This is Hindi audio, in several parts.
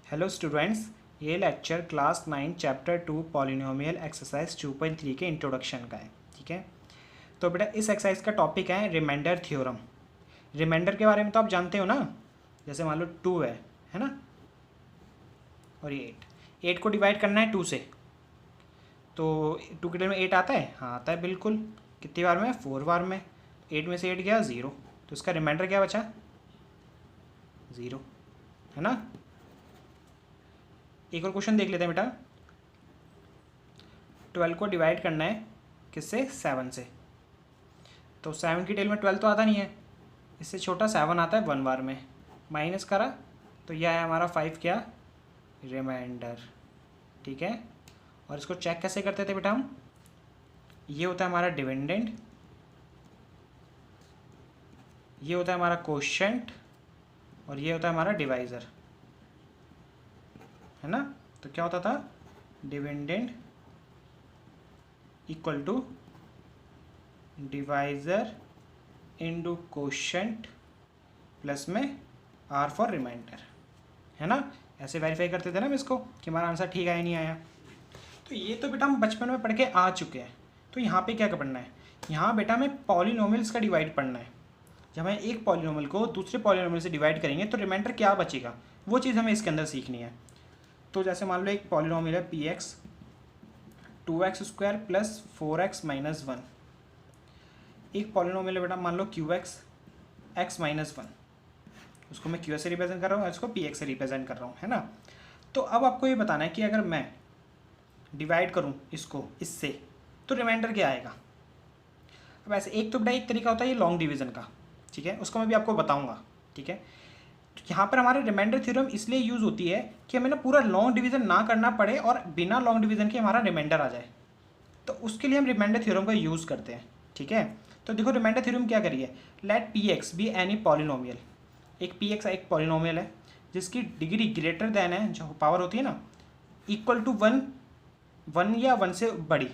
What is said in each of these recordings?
हेलो स्टूडेंट्स, ये lecture class 9 chapter 2 polynomial exercise 2.3 के इंट्रोडक्शन का है। ठीक है, तो बेटा इस एक्सरसाइज का टॉपिक है रिमाइंडर थ्योरम। रिमाइंडर के बारे में तो आप जानते हो ना, जैसे मान लो 2 है ना, और ये 8 को डिवाइड करना है 2 से, तो 2 के डेल में 8 आता है। हाँ आता है बिल्कुल। कितनी बार में? 4 बार में। 8 में से 8 गया 0, तो इसका रिमाइंडर क्या बचा? 0, है ना। एक और क्वेश्चन देख लेते हैं बेटा। 12 को डिवाइड करना है किससे? 7 से। तो 7 की टेल में 12 तो आता नहीं है, इससे छोटा 7 आता है 1 बार में। माइनस करा तो यह है हमारा 5 क्या? रिमाइंडर। ठीक है, और इसको चेक कैसे करते थे बेटा हम? ये होता है हमारा डिविडेंड, ये होता है हमारा कोशेंट, और ये होता है हमारा डिवाइज़र, है ना। तो क्या होता था? Dividend equal to divisor into quotient plus में आर फॉर रिमाइंडर, है ना। ऐसे वेरीफाई करते थे ना हम इसको कि हमारा आंसर ठीक आया नहीं आया। तो ये तो बेटा हम बचपन में पढ़ के आ चुके हैं। तो यहाँ पे क्या पढ़ना है? यहाँ बेटा हमें पॉलिनोमियल्स का डिवाइड पढ़ना है। जब हमें एक पॉलिनोमियल को दूसरे पॉलिनोमियल से डिवाइड करेंगे तो रिमाइंडर क्या बचेगा, वो चीज़ हमें इसके अंदर सीखनी है। तो जैसे मान लो एक पॉलिनोमियल है P x 2x² plus 4x minus 1। एक पॉलिनोमियल है बेटा मान लो क्यू एक्स एक्स माइनस 1, उसको मैं क्यू एक्स से रिप्रेजेंट कर रहा हूँ, इसको पी एक्स से रिप्रेजेंट कर रहा हूँ, है ना। तो अब आपको ये बताना है कि अगर मैं डिवाइड करूँ इसको इससे तो रिमाइंडर क्या आएगा। अब ऐसे एक तो बेटा एक तरीका होता है ये लॉन्ग डिवीज़न का, ठीक है, उसको मैं भी आपको बताऊँगा। ठीक है, तो यहाँ पर हमारे रिमाइंडर थ्योरम इसलिए यूज़ होती है कि हमें ना पूरा लॉन्ग डिवीज़न ना करना पड़े और बिना लॉन्ग डिवीज़न के हमारा रिमाइंडर आ जाए, तो उसके लिए हम रिमाइंडर थ्योरम का यूज़ करते हैं। ठीक है, तो देखो रिमाइंडर थ्योरम क्या करिए, let P X be any polynomial. एक पी एक्स एक पॉलिनोमियल है जिसकी डिग्री ग्रेटर देन है, जो पावर होती है ना, इक्वल टू 1 या 1 से बड़ी।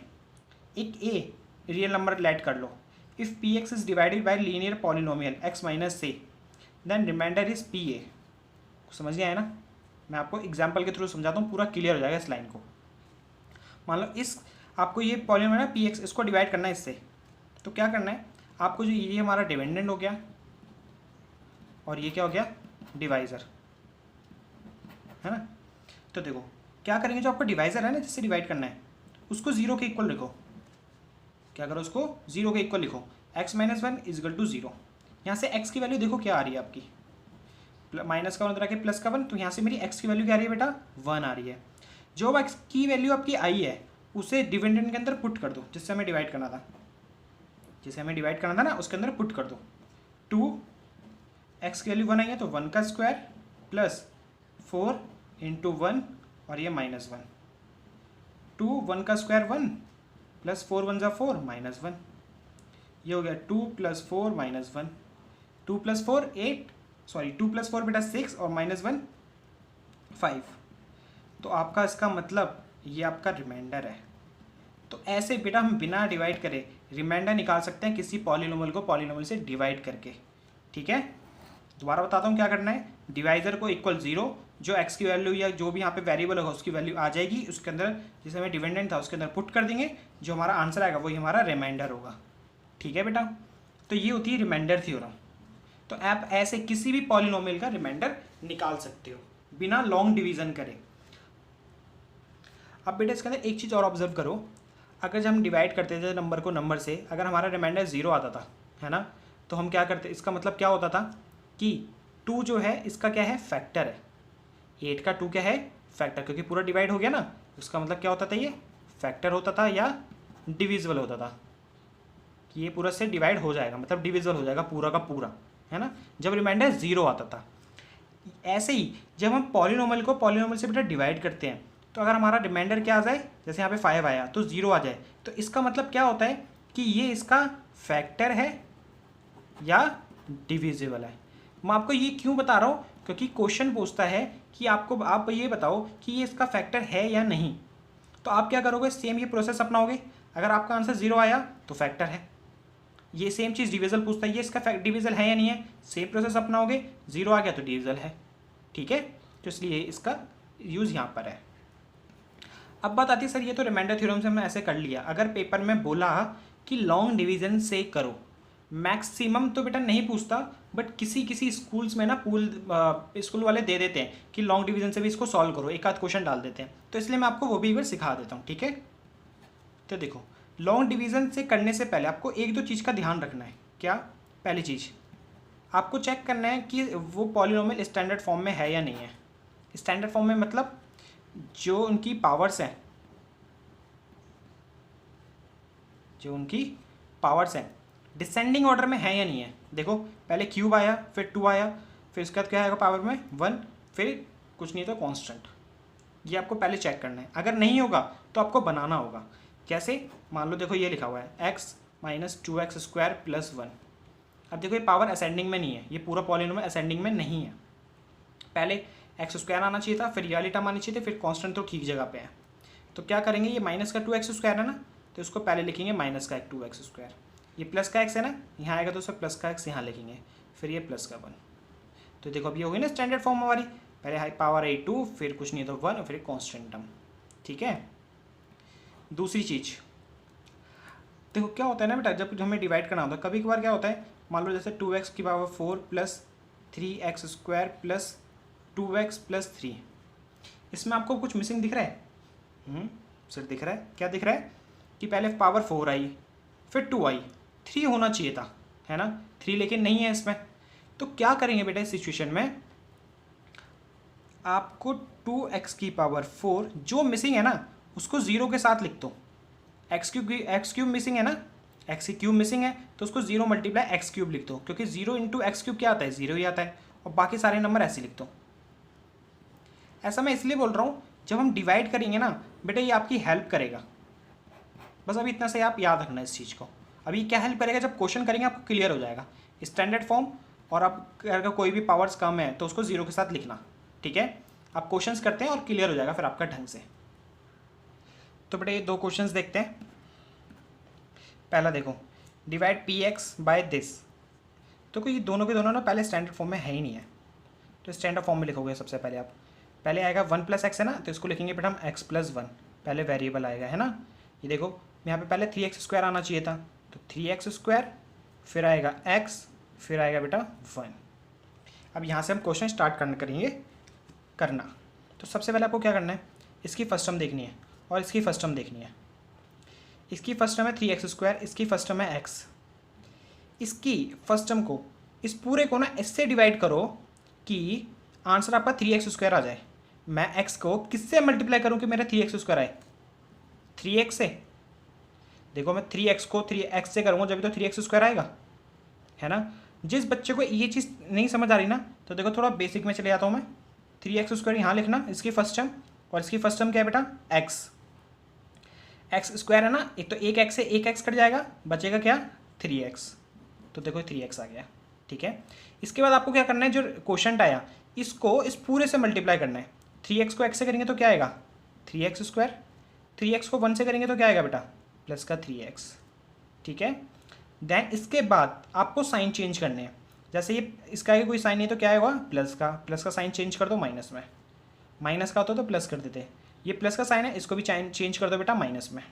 एक ए रियल नंबर लेट कर लो। If p x is divided by linear polynomial x minus से, then remainder is p a. समझ गया है ना। मैं आपको एग्जाम्पल के थ्रू समझाता हूँ, पूरा क्लियर हो जाएगा इस लाइन को। मान लो इस आपको ये पॉलिनोमियल है पी एक्स, इसको डिवाइड करना है इससे, तो क्या करना है आपको? जो ये हमारा डिपेंडेंट हो गया और ये क्या हो गया? डिवाइज़र, है ना। तो देखो क्या करेंगे, जो आपका डिवाइज़र है ना जिससे डिवाइड करना है उसको 0 के इक्वल लिखो। क्या करो? उसको 0 के इक्वल लिखो। x minus 1 is equal to 0। यहाँ से x की वैल्यू देखो क्या आ रही है आपकी, माइनस का 1 रखे प्लस का 1, तो यहाँ से मेरी x की वैल्यू क्या आ रही है बेटा? 1 आ रही है। जो x की वैल्यू आपकी आई है उसे डिविडेंड के अंदर पुट कर दो, जिससे हमें डिवाइड करना था, ना उसके अंदर पुट कर दो। 2 x की वैल्यू 1 आई है तो 1 का स्क्वायर प्लस 4 इंटू 1 और ये माइनस 1। 2 1 का स्क्वायर 1 प्लस 4 1 ज़ा 4 माइनस 1। ये हो गया 2 plus 4 minus 1। 2 plus 4 8, sorry 2 plus 4 बेटा 6 और माइनस 1 5। तो आपका इसका मतलब ये आपका रिमाइंडर है। तो ऐसे बेटा हम बिना डिवाइड करे रिमाइंडर निकाल सकते हैं किसी पॉलिनोमियल को पॉलिनोमियल से डिवाइड करके। ठीक है, दोबारा बताता हूँ क्या करना है। डिवाइज़र को इक्वल 0, जो x की वैल्यू या जो भी यहाँ पे वेरिएबल होगा उसकी वैल्यू आ जाएगी, उसके अंदर जिसे हमें डिपेंडेंट था उसके अंदर पुट कर देंगे, जो हमारा आंसर आएगा वही हमारा रिमाइंडर होगा। ठीक है बेटा, तो ये होती है रिमाइंडर थ्योरम। तो आप ऐसे किसी भी पॉलिनोमियल का रिमाइंडर निकाल सकते हो बिना लॉन्ग डिवीज़न करे। अब बेटा इसके अंदर एक चीज़ और ऑब्जर्व करो, अगर जब हम डिवाइड करते थे नंबर को नंबर से, अगर हमारा रिमाइंडर 0 आता था, है ना, तो हम क्या करते, इसका मतलब क्या होता था कि 2 जो है इसका क्या है? फैक्टर है। 8 का 2 क्या है? फैक्टर, क्योंकि पूरा डिवाइड हो गया ना, उसका मतलब क्या होता था? ये फैक्टर होता था या डिविजिबल होता था, कि ये पूरा से डिवाइड हो जाएगा, मतलब डिविजिबल हो जाएगा पूरा का पूरा, है ना, जब रिमाइंडर 0 आता था। ऐसे ही जब हम पॉलिनोमियल को पॉलिनोमियल से बेटा डिवाइड करते हैं, तो अगर हमारा रिमाइंडर क्या आ जाए, जैसे यहाँ पे 5 आया तो 0 आ जाए, तो इसका मतलब क्या होता है कि ये इसका फैक्टर है या डिविजिबल है। मैं आपको ये क्यों बता रहा हूँ, क्योंकि क्वेश्चन पूछता है कि आप ये बताओ कि ये इसका फैक्टर है या नहीं। तो आप क्या करोगे? सेम ये प्रोसेस अपनाओगे। अगर आपका आंसर 0 आया तो फैक्टर है। ये सेम चीज़ डिविजल पूछता है, ये इसका डिविजल है या नहीं है, सेम प्रोसेस अपनाओगे। 0 आ गया तो डिविजल है। ठीक है, तो इसलिए इसका यूज़ यहाँ पर है। अब बात आती है सर ये तो रिमाइंडर थ्योरम से हमने ऐसे कर लिया, अगर पेपर में बोला कि लॉन्ग डिवीज़न से करो, मैक्सिमम तो बेटा नहीं पूछता, बट किसी किसी स्कूल्स में ना स्कूल वाले दे देते हैं कि लॉन्ग डिवीज़न से भी इसको सॉल्व करो, एक आध क्वेश्चन डाल देते हैं, तो इसलिए मैं आपको वो भी एक बार सिखा देता हूँ, ठीक है। तो देखो लॉन्ग डिवीज़न से करने से पहले आपको एक दो चीज़ का ध्यान रखना है। क्या? पहली चीज़ आपको चेक करना है कि वो पॉलिनोमियल स्टैंडर्ड फॉर्म में है या नहीं है। स्टैंडर्ड फॉर्म में मतलब जो उनकी पावर्स हैं, डिसेंडिंग ऑर्डर में है या नहीं है। देखो पहले क्यूब आया, फिर 2 आया, फिर उसके बाद क्या आएगा पावर में 1, फिर कुछ नहीं तो कांस्टेंट। ये आपको पहले चेक करना है। अगर नहीं होगा तो आपको बनाना होगा। कैसे? मान लो देखो ये लिखा हुआ है x माइनस 2x² + 1। अब देखो ये पावर असेंडिंग में नहीं है, ये पूरा पॉलिनोमियल असेंडिंग में नहीं है। पहले x² आना चाहिए था, फिर ये वाली टर्म आनी चाहिए थी, फिर कांस्टेंट तो ठीक जगह पे है। तो क्या करेंगे, ये माइनस का 2x² है ना, तो इसको पहले लिखेंगे माइनस का 2x²। ये प्लस का x है ना, यहाँ आएगा तो उसका प्लस का x यहाँ लिखेंगे, फिर ये प्लस का 1। तो देखो अब ये हो गई ना स्टैंडर्ड फॉर्म हमारी, पहले हाई पावर आई 2, फिर कुछ नहीं तो 1 और फिर कांस्टेंट टर्म, ठीक है। दूसरी चीज़ देखो क्या होता है ना बेटा, जब हमें डिवाइड करना होता है कभी कभार क्या होता है, मान लो जैसे 2x⁴ + 3x² + 2x + 3, इसमें आपको कुछ मिसिंग दिख रहा है? सर दिख रहा है। क्या दिख रहा है कि पहले पावर 4 आई, फिर 2 आई, 3 होना चाहिए था, है ना, 3 लेकिन नहीं है इसमें। तो क्या करेंगे बेटा इस सिचुएशन में, आपको 2x⁴ जो मिसिंग है ना उसको 0 के साथ लिख दो। x³ मिसिंग है ना, x³ मिसिंग है तो उसको 0 × x³ लिख दो, क्योंकि 0 × x³ क्या आता है, 0 ही आता है, और बाकी सारे नंबर ऐसे लिख दो। ऐसा मैं इसलिए बोल रहा हूँ, जब हम डिवाइड करेंगे ना बेटा ये आपकी हेल्प करेगा। बस अभी इतना से आप याद रखना इस चीज़ को। अभी क्या हेल्प करेगा, जब क्वेश्चन करेंगे आपको क्लियर हो जाएगा स्टैंडर्ड फॉर्म, और आप अगर कोई भी पावर्स कम है तो उसको 0 के साथ लिखना, ठीक है। आप क्वेश्चंस करते हैं और क्लियर हो जाएगा फिर आपका ढंग से। तो बेटा ये 2 क्वेश्चंस देखते हैं। पहला देखो, डिवाइड px बाय दिस। तो कोई दोनों के दोनों ना पहले स्टैंडर्ड फॉर्म में है ही नहीं है, तो स्टैंडर्ड फॉर्म में लिखोगे सबसे पहले आप। पहले आएगा 1 + x है ना, तो इसको लिखेंगे बेटा हम x + 1, पहले वेरिएबल आएगा, है ना। ये देखो यहाँ पे पहले 3x² आना चाहिए था, तो 3x², फिर आएगा x, फिर आएगा बेटा 1। अब यहाँ से हम क्वेश्चन स्टार्ट करना। तो सबसे पहले आपको क्या करना है, इसकी फर्स्ट टर्म देखनी है और इसकी फर्स्ट टर्म देखनी है। इसकी फर्स्ट टर्म है 3x², इसकी फर्स्ट टर्म है x। इसकी फर्स्ट टर्म को, इस पूरे को ना इससे डिवाइड करो कि आंसर आपका 3x² आ जाए। मैं x को किससे मल्टीप्लाई करूँ कि मेरा 3x² आए, 3x से। देखो मैं 3x को 3x से करूँगा जब तो 3x² आएगा, है ना। जिस बच्चे को ये चीज़ नहीं समझ आ रही ना, तो देखो थोड़ा बेसिक में चले जाता हूँ मैं। 3x² यहाँ लिखना, इसकी फर्स्ट टर्म, और इसकी फर्स्ट टर्म क्या है बेटा, x² है ना, एक तो एक x से एक x कट जाएगा, बचेगा क्या 3x। तो देखो 3x आ गया, ठीक है। इसके बाद आपको क्या करना है, जो क्वोशंट आया इसको इस पूरे से मल्टीप्लाई करना है। 3x को x से करेंगे तो क्या आएगा 3x², 3x को 1 से करेंगे तो क्या आएगा बेटा प्लस का 3x, ठीक है। देन इसके बाद आपको साइन चेंज करने हैं। जैसे ये इसका कोई साइन नहीं तो क्या होगा प्लस का साइन चेंज कर दो माइनस में, माइनस का होता तो प्लस कर देते। ये प्लस का साइन है, इसको भी चेंज कर दो बेटा माइनस में।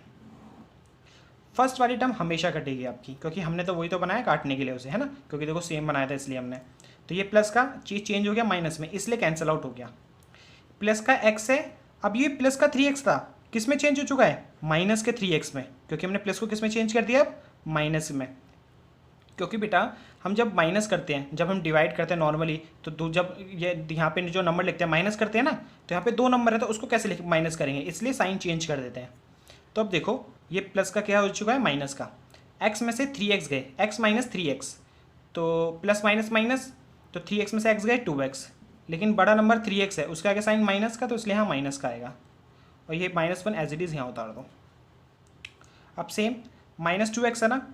फर्स्ट वाली टर्म हमेशा कटेगी आपकी, क्योंकि हमने तो वही तो बनाया काटने के लिए उसे, है ना, क्योंकि देखो सेम बनाया था इसलिए हमने। तो ये प्लस का चीज़ चेंज हो गया माइनस में, इसलिए कैंसिल आउट हो गया। प्लस का x है, अब ये प्लस का 3x था, किस में चेंज हो चुका है माइनस के 3x में, क्योंकि हमने प्लस को किस में चेंज कर दिया अब माइनस में। क्योंकि बेटा हम जब माइनस करते हैं, जब हम डिवाइड करते हैं नॉर्मली, तो जब ये यहाँ पे जो नंबर लिखते हैं माइनस करते हैं ना, तो यहाँ पे 2 नंबर है तो उसको कैसे माइनस करेंगे, इसलिए साइन चेंज कर देते हैं। तो अब देखो ये प्लस का क्या हो चुका है माइनस का, x में से 3x गए, x - 3x, तो प्लस माइनस माइनस, तो 3x में से x गए 2x, लेकिन बड़ा नंबर 3x है, उसका आगे साइन माइनस का, तो इसलिए यहाँ माइनस का आएगा, और ये -1 एज इट इज़ यहाँ उतार दो। अब सेम -2x है ना,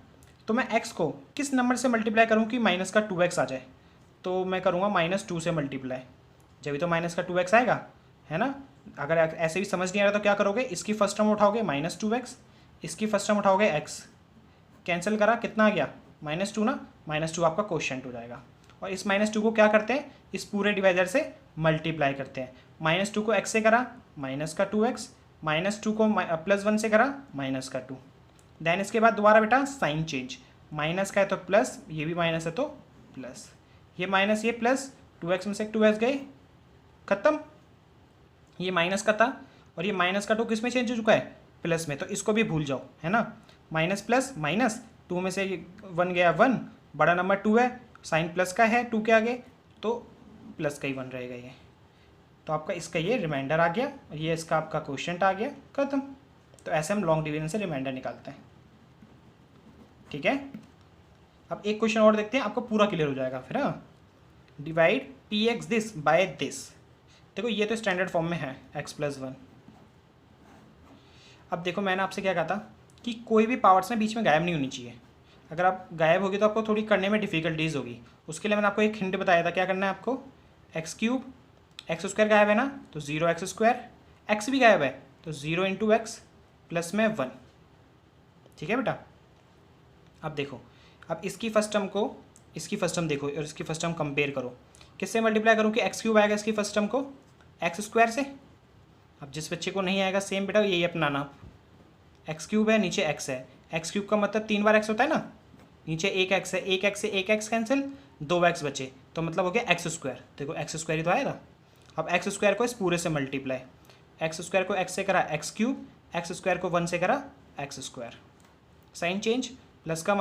तो मैं x को किस नंबर से मल्टीप्लाई करूँ कि माइनस का 2x आ जाए, तो मैं करूँगा -2 से मल्टीप्लाई, जब भी तो माइनस का 2x आएगा, है ना। अगर ऐसे भी समझ नहीं आ रहा तो क्या करोगे, इसकी फर्स्ट टर्म उठाओगे -2x, इसकी फर्स्ट टर्म उठाओगे x, कैंसिल करा कितना आ गया -2 ना, -2 आपका क्वोशंट हो जाएगा। और इस -2 को क्या करते हैं, इस पूरे डिवाइजर से मल्टीप्लाई करते हैं। -2 को x से करा माइनस का 2x, -2 को +1 से करा माइनस का 2। देन इसके बाद दोबारा बेटा साइन चेंज, माइनस का है तो प्लस, ये भी माइनस है तो प्लस, ये माइनस ये प्लस, 2x में से 2x गए खत्म, ये माइनस का था और ये माइनस का 2 किस में चेंज हो चुका है, प्लस में, तो इसको भी भूल जाओ, है ना। माइनस प्लस माइनस, 2 में से 1 गया 1, बड़ा नंबर 2 है, साइन प्लस का है 2 के आगे, तो प्लस का ही 1 रहेगा ये। तो आपका इसका ये रिमाइंडर आ गया और ये इसका आपका क्वोशिएंट आ गया, खत्म। तो ऐसे हम लॉन्ग डिवीजन से रिमाइंडर निकालते हैं, ठीक है। अब एक क्वेश्चन और देखते हैं, आपको पूरा क्लियर हो जाएगा फिर। हाँ, divide px this by this. देखो ये तो स्टैंडर्ड फॉर्म में है x+1। अब देखो मैंने आपसे क्या कहा था कि कोई भी पावर्स में बीच में गायब नहीं होनी चाहिए। अगर आप गायब होगी तो आपको थोड़ी करने में डिफिकल्टीज होगी। उसके लिए मैंने आपको एक हिंट बताया था, क्या करना है आपको, x³ x² गायब है ना, तो 0x², x भी गायब है तो 0 × x प्लस में 1, ठीक है बेटा। अब देखो, अब इसकी फर्स्ट टर्म को, इसकी फर्स्ट टर्म देखो और इसकी फर्स्ट टर्म कंपेयर करो, किससे मल्टीप्लाई करूँ कि x³ आएगा इसकी फर्स्ट टर्म को x² से। अब जिस बच्चे को नहीं आएगा सेम बेटा यही अपनाना, x³ है नीचे x है, x³ का मतलब 3 बार x होता है ना, नीचे एक x है, एक x से एक x कैंसिल, 2x बचे, तो मतलब हो गया x²। देखो x² ही तो आएगा। अब x² को इस पूरे से मल्टीप्लाई, x² को x से करा x³, x² को 1 से करा x², साइन चेंज, प्लस का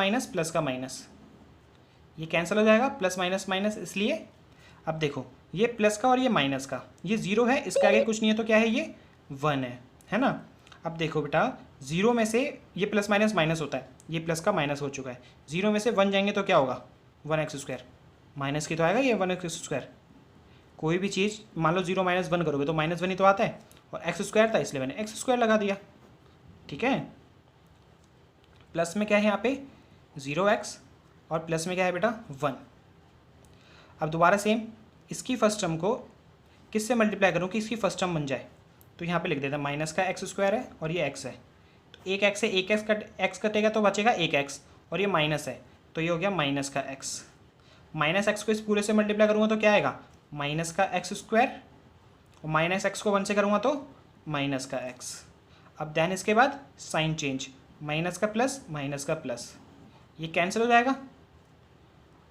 माइनस, ये कैंसिल हो जाएगा, प्लस माइनस माइनस, इसलिए अब देखो ये प्लस का और ये माइनस का, ये 0 है, इसके आगे कुछ नहीं है तो क्या है, ये 1 है ना। अब देखो बेटा 0 में से ये प्लस माइनस माइनस होता है, ये प्लस का माइनस हो चुका है, 0 में से 1 जाएंगे तो क्या होगा, 1x², माइनस की तो आएगा ये 1x²। कोई भी चीज़ मान लो 0 - 1 करोगे तो -1 ही तो आता है, और x² था इसलिए मैंने x² लगा दिया, ठीक है। प्लस में क्या है यहाँ पे 0x और प्लस में क्या है बेटा 1। अब दोबारा सेम इसकी फर्स्ट टर्म को किससे मल्टीप्लाई करूँ कि इसकी फर्स्ट टर्म बन जाए, तो यहाँ पे लिख देता माइनस का x² है और ये x है, तो एक x से एक x कटेगा तो बचेगा एक x, और ये माइनस है तो ये हो गया माइनस का x। माइनस x को इस पूरे से मल्टीप्लाई करूँगा तो क्या आएगा, माइनस का x², और माइनस x को 1 से करूँगा तो माइनस का x। अब देन इसके बाद साइन चेंज, माइनस का प्लस, ये कैंसिल हो जाएगा।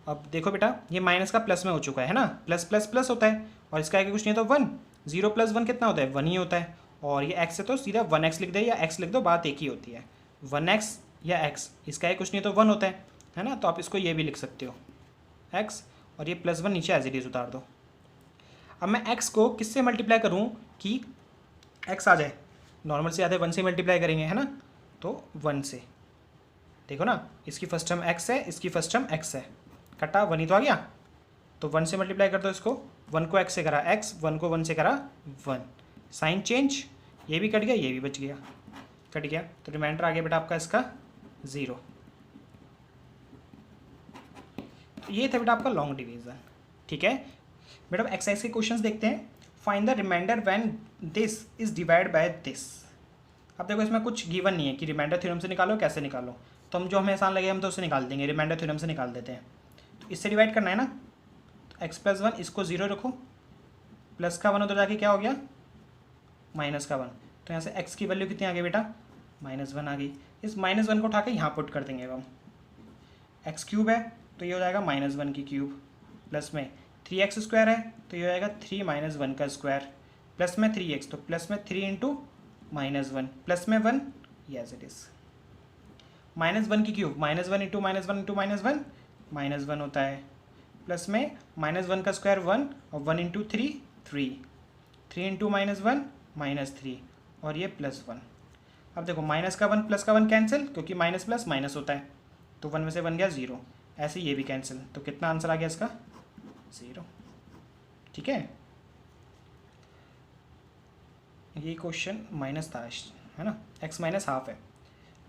अब देखो बेटा ये माइनस का प्लस में हो चुका है ना, प्लस प्लस प्लस होता है, और इसका आगे कुछ नहीं है तो 1, 0 + 1 कितना होता है, 1 ही होता है, और ये x है तो सीधा 1x लिख दे या x लिख दो, बात एक ही होती है, 1x या x, इसका आगे कुछ नहीं है तो 1 होता है ना। तो आप इसको ये भी लिख सकते हो x, और ये +1 नीचे एज इट इज उतार दो। अब मैं x को किससे मल्टीप्लाई करूँ कि x आ जाए, नॉर्मल से आते 1 से मल्टीप्लाई करेंगे, है ना, तो 1 से, देखो ना इसकी फर्स्ट टर्म x है, इसकी फर्स्ट टर्म x है, कटा 1 ही तो आ गया, तो 1 से मल्टीप्लाई कर दो इसको, 1 को x से करा x, 1 को 1 से करा 1, साइन चेंज, ये भी कट गया ये भी बच गया, कट गया, तो रिमाइंडर आ गया बेटा आपका इसका 0। तो ये था बेटा आपका लॉन्ग डिवीजन, ठीक है। बेटा एक्सरसाइज के क्वेश्चंस देखते हैं। Find the remainder when this is divide by this. अब देखो इसमें कुछ गिवन नहीं है कि रिमाइंडर थ्योरम से निकालो कैसे निकालो, तो हम जो हमें आसान लगे हम तो उससे निकाल देंगे, रिमाइंडर थ्योरम से निकाल देते हैं। तो इससे डिवाइड करना है ना, तो x+1 इसको 0 रखो, प्लस का 1 उधर जाके क्या हो गया माइनस का 1, तो यहाँ से x की वैल्यू कितनी आ गई बेटा -1 आ गई। इस -1 को उठा के यहाँ पुट कर देंगे अब हम, x³ है तो ये हो जाएगा -1 की क्यूब, प्लस में 3x² है तो ये हो जाएगा 3 - 1 का स्क्वायर, प्लस में 3x तो प्लस में 3 × -1 प्लस में 1, यस इट इज़ -1 की क्यूब, -1 × -1 × -1 होता है, प्लस में -1 का स्क्वायर 1 और 1 × 3 3, 3 × -1 -3 और ये +1। अब देखो माइनस का 1 प्लस का 1 कैंसिल, क्योंकि माइनस प्लस माइनस होता है, तो 1 में से 1 गया 0, ऐसे ये भी कैंसिल, तो कितना आंसर आ गया इसका 0, ठीक है। ये क्वेश्चन माइनस था, है ना, x -½ है,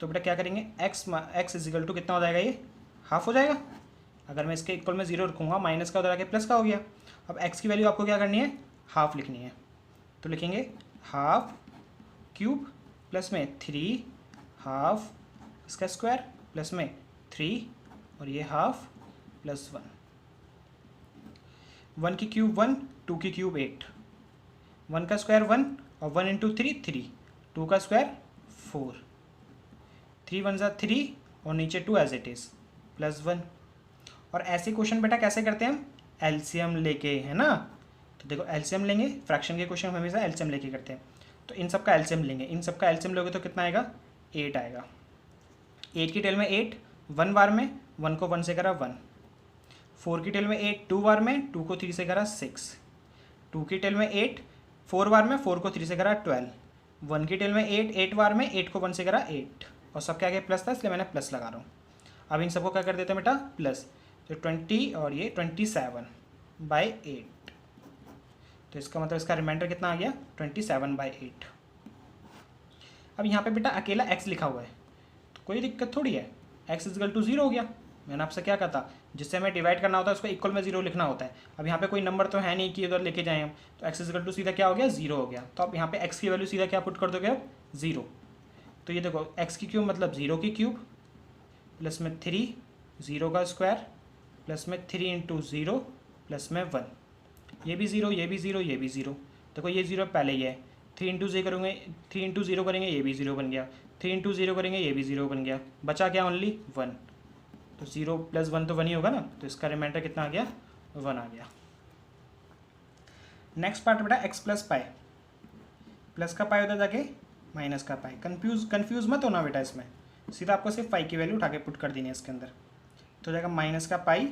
तो बेटा क्या करेंगे x = कितना हो जाएगा, ये हाफ हो जाएगा। अगर मैं इसके इक्वल में 0 रखूँगा, माइनस का उधर आके प्लस का हो गया। अब x की वैल्यू आपको क्या करनी है, हाफ लिखनी है, तो लिखेंगे ½ प्लस में 3 हाफ इसका स्क्वायर प्लस में 3 और ये हाफ प्लस 1, 1 की क्यूब 1, 2 की क्यूब 8, 1 का स्क्वायर 1 और 1 इंटू 3 3, 2 का स्क्वायर 4, 3 1 ज़ा 3 और नीचे 2 एज इट इज़ प्लस 1। और ऐसे क्वेश्चन बेटा कैसे करते हैं हम, एलसीएम लेके, है ना। तो देखो एलसीएम लेंगे, फ्रैक्शन के क्वेश्चन हमेशा एलसीएम लेके करते हैं। तो इन सब का एलसीएम लेंगे, इन सब का एलसीएम लोगे तो कितना आएगा, 8 आएगा। 8 की टेल में 8 1 बार में, 1 को 1 से करा 1। 4 की टेल में 8 2 बार में, 2 को 3 से करा 6। 2 की टेल में 8 4 बार में, 4 को 3 से करा 12। 1 की टेल में 8 8 बार में, 8 को 1 से करा 8, और सबके आगे प्लस था इसलिए मैंने प्लस लगा रहा हूँ। अब इन सबको क्या कर देते हैं बेटा, प्लस। तो 20 और ये 27/8, तो इसका मतलब इसका रिमाइंडर कितना आ गया, 27/8। अब यहाँ पे बेटा अकेला x लिखा हुआ है तो कोई दिक्कत थोड़ी है, x इजकल टू 0 हो गया। मैंने आपसे क्या कहा था, जिससे हमें डिवाइड करना होता है उसको इक्वल में 0 लिखना होता है। अब यहाँ पे कोई नंबर तो है नहीं कि उधर लेके जाएँ हम, तो x इजकल टू सीधा क्या हो गया, 0 हो गया। तो आप यहाँ पे x की वैल्यू सीधा क्या पुट कर दोगे अब, 0। तो ये देखो x की क्यूब मतलब 0 की क्यूब, प्लस में 3 0 का स्क्वायर, प्लस में 3 इंटू 0 प्लस में 1, ये भी 0 ये भी 0 ये भी 0। देखो ये 0 पहले ही है, 3 इंटू 0 करेंगे, 3 इंटू 0 करेंगे ये भी 0 बन गया, 3 इंटू 0 करेंगे ये भी 0 बन गया, बचा क्या ओनली 1। तो 0 प्लस 1 तो 1 ही होगा ना, तो इसका रिमाइंडर कितना आ गया, 1 आ गया। नेक्स्ट पार्ट बेटा x प्लस पाई, प्लस का पाई उधर जाके माइनस का पाई। कंफ्यूज मत होना बेटा, इसमें सीधा आपको सिर्फ पाई की वैल्यू उठा के पुट कर देनी है इसके अंदर। तो जाएगा माइनस का पाई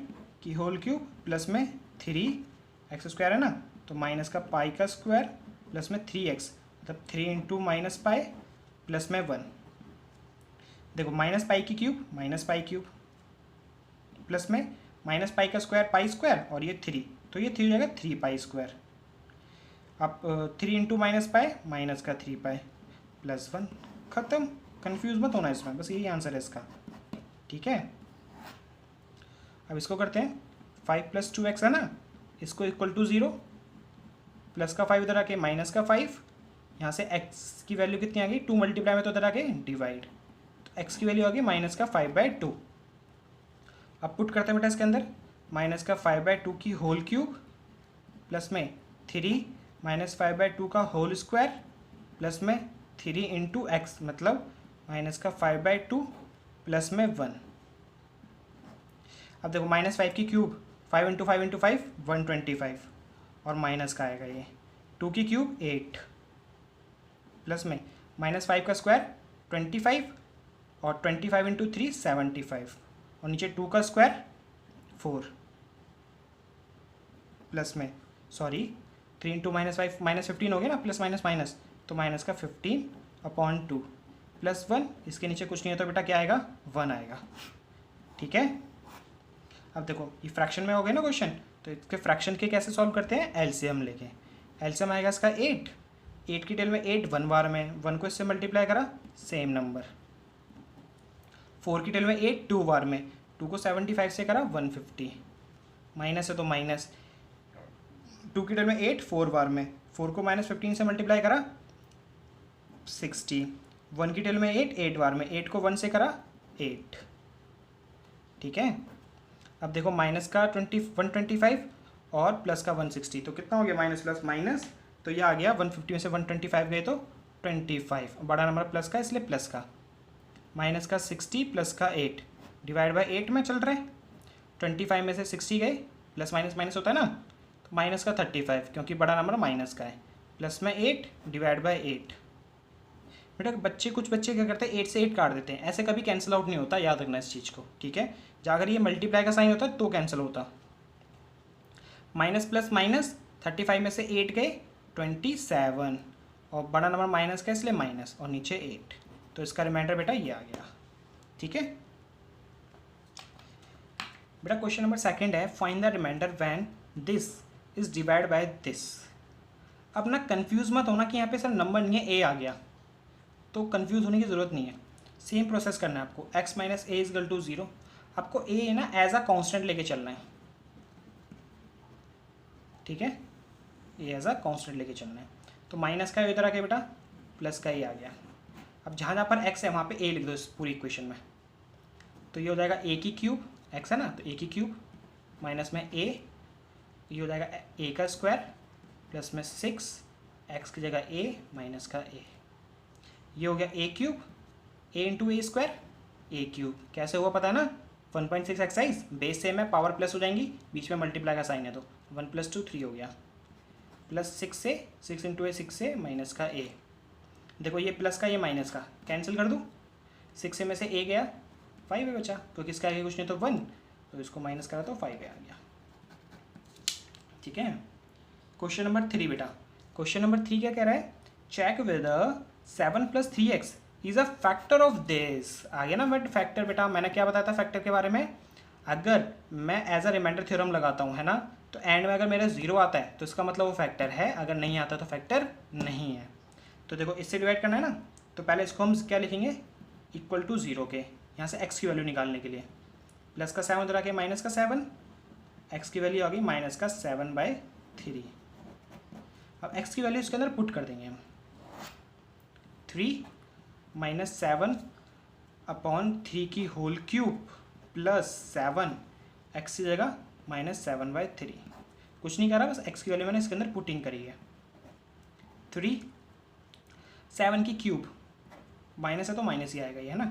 की होल क्यूब प्लस में 3x स्क्वायर है ना, तो माइनस का पाई का स्क्वायर प्लस में 3x, मतलब 3 इंटू माइनस पाई प्लस में 1। देखो माइनस पाई की cube minus pi cube, plus में माइनस पाई का स्क्वायर पाई स्क्वायर, और ये 3, तो ये 3 हो जाएगा 3 पाई स्क्वायर। अब 3 इंटू माइनस पाई माइनस का 3 पाई प्लस 1, ख़त्म। कंफ्यूज मत होना इसमें, बस यही आंसर है इसका, ठीक है। अब इसको करते हैं, 5 प्लस 2x है ना, इसको इक्वल टू 0, प्लस का 5 उधर आके माइनस का 5, यहाँ से x की वैल्यू कितनी आ गई, 2 मल्टीप्लाई में तो उधर आके डिवाइड, तो x की वैल्यू आ गई माइनस का 5/2। अब पुट करते हैं बेटा इसके अंदर, माइनस का 5/2 की होल क्यूब प्लस में 3 माइनस 5/2 का होल स्क्वायर प्लस में 3 इंटू एक्स, मतलब माइनस का 5/2 प्लस में 1। अब देखो माइनस 5 की क्यूब 5 इंटू 5 इंटू 5 125, और माइनस का आएगा ये 2 की क्यूब 8, प्लस में माइनस 5 का स्क्वायर 25, और 25 इंटू 3 75, और नीचे 2 का स्क्वायर 4, प्लस में सॉरी 3 इंटू माइनस 5 माइनस 15 हो गया ना, प्लस माइनस माइनस, तो माइनस का 15/2 प्लस 1, इसके नीचे कुछ नहीं है तो बेटा क्या आएगा, 1 आएगा, ठीक है। अब देखो ये फ्रैक्शन में हो गया ना क्वेश्चन, तो इसके फ्रैक्शन के कैसे सॉल्व करते हैं, एलसीएम लेके। एलसीएम आएगा इसका 8 की टेल में 8 1 बार में, 1 को इससे मल्टीप्लाई करा सेम नंबर। 4 की टेल में 8 2 बार में, 2 को 75 से करा 150, माइनस है तो माइनस। 2 की टेल में 8 4 बार में, 4 को माइनस 15 से मल्टीप्लाई करा 60। 1 की टेल में 8 8 बार में, 8 को 1 से करा 8, ठीक है। अब देखो माइनस का 125 और प्लस का 160, तो कितना हो गया माइनस प्लस माइनस, तो ये आ गया 150 में से 125 गए तो 25, बड़ा नंबर प्लस का इसलिए प्लस का, माइनस का 60 प्लस का 8 डिवाइड बाई 8 में चल रहे हैं। 25 में से 60 गए, प्लस माइनस माइनस होता है ना, तो माइनस का 35 क्योंकि बड़ा नंबर माइनस का है, प्लस में 8 डिवाइड बाई 8। बेटा कुछ बच्चे क्या करते हैं 8 से 8 काट देते हैं, ऐसे कभी कैंसिल आउट नहीं होता, याद रखना इस चीज़ को, ठीक है। अगर ये मल्टीप्लाई का साइन होता तो कैंसिल होता। माइनस प्लस माइनस 35 में से 8 गए 27, और बड़ा नंबर माइनस का इसलिए माइनस, और नीचे 8, तो इसका रिमाइंडर बेटा ये आ गया, ठीक है। बेटा क्वेश्चन नंबर 2 है, find the remainder when this is divide by this. अब ना कंफ्यूज मत होना कि यहाँ पे सर नंबर नहीं है, ए आ गया, तो कंफ्यूज होने की ज़रूरत नहीं है। सेम प्रोसेस करना है आपको, x minus A equal to 0, आपको ए ना एज अ कांस्टेंट लेके चलना है, ठीक है, ए एज अ कांस्टेंट लेके चलना है। तो माइनस का इधर आ गया बेटा, प्लस का ही आ गया। अब जहाँ जहाँ पर x है वहाँ पे a लिख दो इस पूरी इक्वेशन में, तो ये हो जाएगा a की क्यूब, x है ना, तो a की क्यूब माइनस में a, ये हो जाएगा a का स्क्वायर प्लस में 6 एक्स की जगह ए माइनस का ए, ये हो गया ए क्यूब, ए इंटू ए स्क्वायर ए क्यूब। कैसे हुआ पता है ना, 1.6 एक्साइज, बेस सेम है, पावर प्लस हो जाएंगी, बीच में मल्टीप्लाई का साइन है तो 1 + 2 3 हो गया, प्लस 6 से 6 इंटू ए 6 से माइनस का ए। देखो ये प्लस का ये माइनस का कैंसिल कर दूँ, 6 से में से ए गया 5 है बचा, क्योंकि इसका आगे कुछ नहीं तो 1, तो इसको माइनस करा तो 5 आ गया। ठीक है, क्वेश्चन नंबर 3 बेटा, क्वेश्चन नंबर 3 क्या कह रहा है, check whether 7 + 3x is a factor of this. आ गया ना बट फैक्टर बेटा, मैंने क्या बताया था फैक्टर के बारे में, अगर मैं एज अ रिमाइंडर थ्योरम लगाता हूँ है ना, तो एंड में अगर मेरा 0 आता है तो इसका मतलब वो फैक्टर है, अगर नहीं आता तो फैक्टर नहीं है। तो देखो इससे डिवाइड करना है ना, तो पहले इसको हम क्या लिखेंगे, इक्वल टू 0 के, यहाँ से x की वैल्यू निकालने के लिए, प्लस का 7 उधर आके माइनस का 7, x की वैल्यू आ गई माइनस का 7/3। अब x की वैल्यू इसके अंदर पुट कर देंगे हम, 3 - 7 अपॉन 3 की होल क्यूब प्लस 7, x की जगह -7/3। कुछ नहीं करा, बस x की वैल्यू मैंने इसके अंदर पुटिंग करी है। 3 7 की क्यूब, माइनस है तो माइनस ही आएगा ये है ना,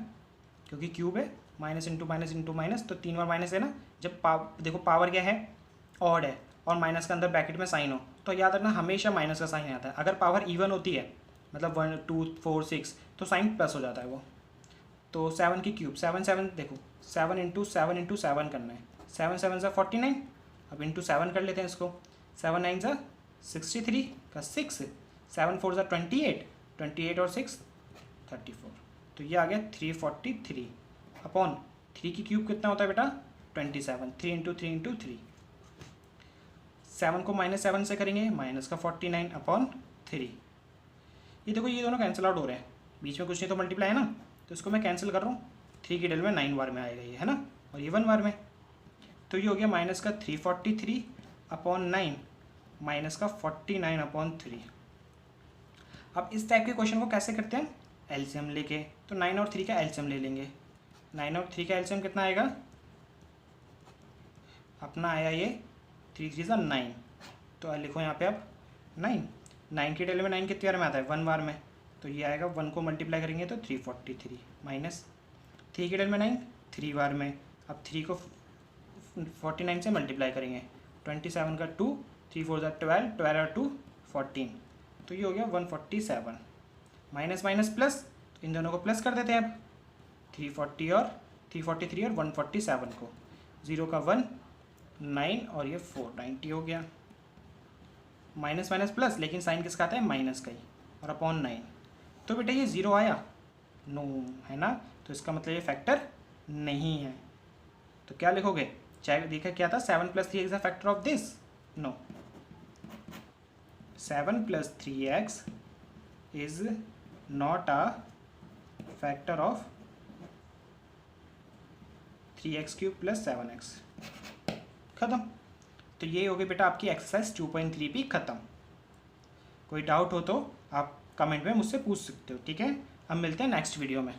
क्योंकि क्यूब है, माइनस इंटू माइनस, तो 3 बार माइनस है ना। जब देखो पावर क्या है, ऑड है, और माइनस के अंदर ब्रैकेट में साइन हो तो याद रखना हमेशा माइनस का साइन आता है। अगर पावर इवन होती है मतलब 1 2 4 6 तो साइन प्लस हो जाता है वो। तो 7 की क्यूब, 7 देखो 7 इंटू 7 करना है, 7 7 सा 49, अब इंटू 7 कर लेते हैं इसको, 7 9 सा 63 का 6, 7 4 सा 28 और 6 34, तो ये आ गया 343 अपॉन 3 की क्यूब कितना होता है बेटा 27, 3 इंटू 3, 7 को -7 से करेंगे माइनस का 49 अपॉन 3। ये देखो ये दोनों कैंसिल आउट हो रहे हैं, बीच में कुछ नहीं तो मल्टीप्लाई है ना, तो इसको मैं कैंसिल कर रहा हूँ, 3 की डेल में 9 बार में आएगा ये है ना, और ये 1 बार में, तो ये हो गया माइनस का 343 अपॉन 9 माइनस का 49 अपॉन 3। अब इस टाइप के क्वेश्चन को कैसे करते हैं, एलसीएम लेके, तो 9 और 3 का एलसीएम ले लेंगे। 9 और 3 का एलसीएम कितना आएगा, अपना आया ये 3 3 सा 9, तो लिखो यहाँ पे आप 9 की डेल में 9 कितनी बार में आता है 1 बार में, तो ये आएगा 1 को मल्टीप्लाई करेंगे तो 343 माइनस 3 की डेल में 9 3 बार में, अब 3 को 49 से मल्टीप्लाई करेंगे, 27 का 2, 3 4 12, 12 और 2 14, तो ये हो गया 147, माइनस माइनस प्लस, इन दोनों को प्लस कर देते हैं अब, 343 और 147 को, 0 का 1 9 और ये 490 हो गया, माइनस माइनस प्लस, लेकिन साइन किसका आता है माइनस का ही, और अपॉन 9, तो बेटा ये 0 आया नो है ना, तो इसका मतलब ये फैक्टर नहीं है। तो क्या लिखोगे, चाहे देखा क्या था 7 + 3x is a factor of this, no 7 + 3x is not a factor of 3x³ + 7x। खत्म। तो ये हो गई बेटा आपकी एक्सरसाइज 2.3 भी खत्म। कोई डाउट हो तो आप कमेंट में मुझसे पूछ सकते हो, ठीक है। अब मिलते हैं नेक्स्ट वीडियो में।